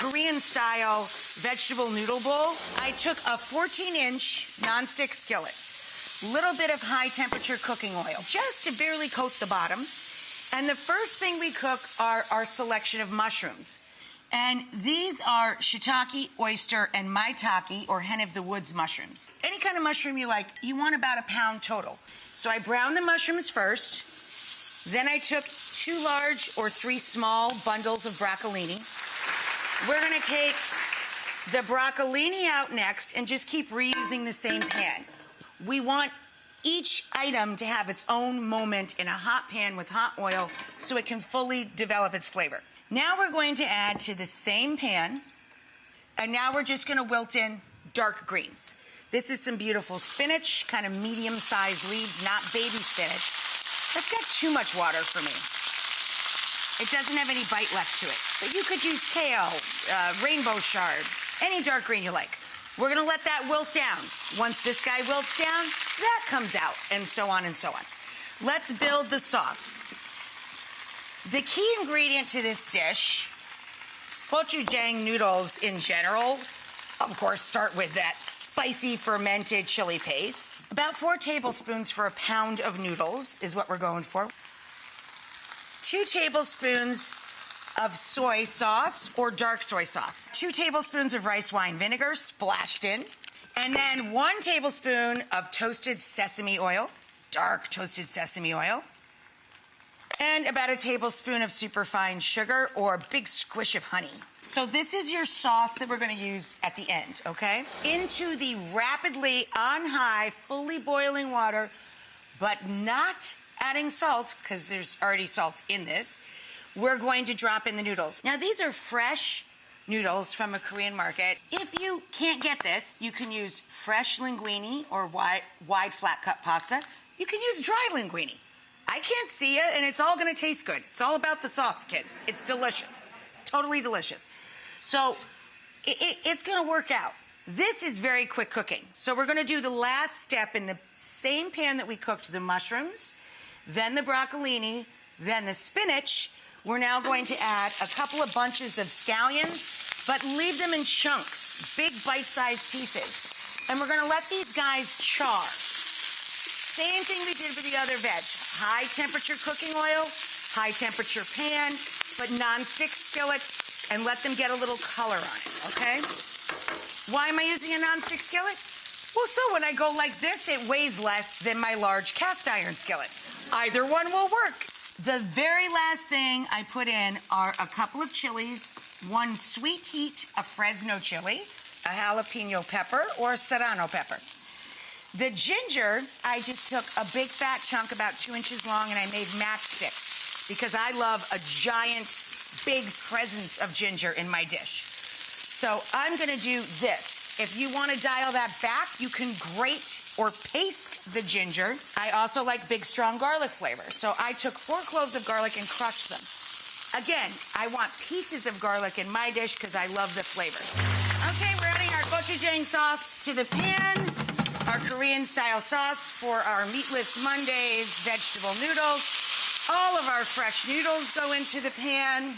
Korean-style vegetable noodle bowl. I took a 14-inch nonstick skillet, little bit of high-temperature cooking oil, just to barely coat the bottom. And the first thing we cook are our selection of mushrooms. And these are shiitake, oyster, and maitake, or hen of the woods mushrooms. Any kind of mushroom you like, you want about a pound total. So I browned the mushrooms first. Then I took 2 large or 3 small bundles of broccolini. We're gonna take the broccolini out next and just keep reusing the same pan. We want each item to have its own moment in a hot pan with hot oil so it can fully develop its flavor. Now we're going to add to the same pan, and now we're just gonna wilt in dark greens. This is some beautiful spinach, kind of medium-sized leaves, not baby spinach. That's got too much water for me. It doesn't have any bite left to it. But you could use kale, rainbow chard, any dark green you like. We're gonna let that wilt down. Once this guy wilts down, that comes out, and so on and so on. Let's build the sauce. The key ingredient to this dish, gochujang noodles in general, of course, start with that spicy fermented chili paste. About 4 tablespoons for a pound of noodles is what we're going for. 2 tablespoons of soy sauce or dark soy sauce. 2 tablespoons of rice wine vinegar splashed in. And then 1 tablespoon of toasted sesame oil, dark toasted sesame oil. And about a tablespoon of superfine sugar or a big squish of honey. So this is your sauce that we're gonna use at the end, okay? Into the rapidly on high, fully boiling water, but not adding salt, because there's already salt in this, we're going to drop in the noodles. Now these are fresh noodles from a Korean market. If you can't get this, you can use fresh linguine or wide flat cut pasta. You can use dry linguine. I can't see it, and it's all gonna taste good. It's all about the sauce, kids. It's delicious, totally delicious. So it's gonna work out. This is very quick cooking. So we're gonna do the last step in the same pan that we cooked the mushrooms, then the broccolini, then the spinach. We're now going to add a couple of bunches of scallions, but leave them in chunks, big bite-sized pieces. And we're gonna let these guys char. Same thing we did with the other veg. High temperature cooking oil, high temperature pan, but non-stick skillet, and let them get a little color on it, okay? Why am I using a non-stick skillet? Well, so when I go like this, it weighs less than my large cast iron skillet. Either one will work. The very last thing I put in are a couple of chilies, 1 sweet heat, a Fresno chili, a jalapeno pepper, or a serrano pepper. The ginger, I just took a big fat chunk about 2 inches long and I made matchsticks because I love a giant, big presence of ginger in my dish. So I'm gonna do this. If you wanna dial that back, you can grate or paste the ginger. I also like big, strong garlic flavor. So I took 4 cloves of garlic and crushed them. Again, I want pieces of garlic in my dish because I love the flavor. Okay, we're adding our gochujang sauce to the pan. Our Korean-style sauce for our Meatless Mondays vegetable noodles. All of our fresh noodles go into the pan.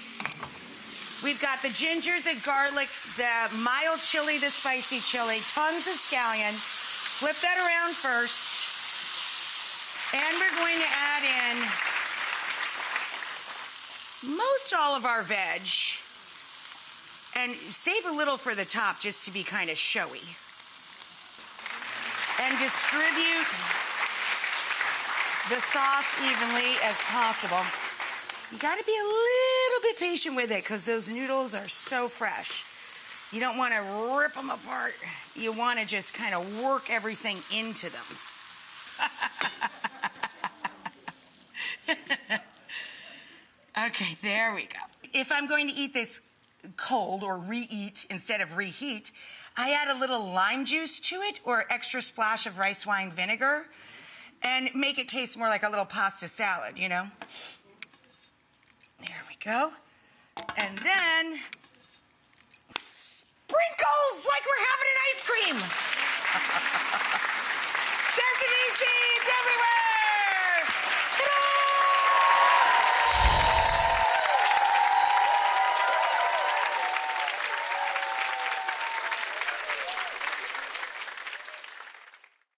We've got the ginger, the garlic, the mild chili, the spicy chili, tons of scallion. Flip that around first. And we're going to add in most all of our veg. And save a little for the top just to be kind of showy. And distribute the sauce evenly as possible. You gotta be a little bit patient with it because those noodles are so fresh. You don't wanna rip them apart. You wanna just kind of work everything into them. Okay, there we go. If I'm going to eat this cold or reheat instead of reheat, I add a little lime juice to it or extra splash of rice wine vinegar and make it taste more like a little pasta salad, you know? There we go. And then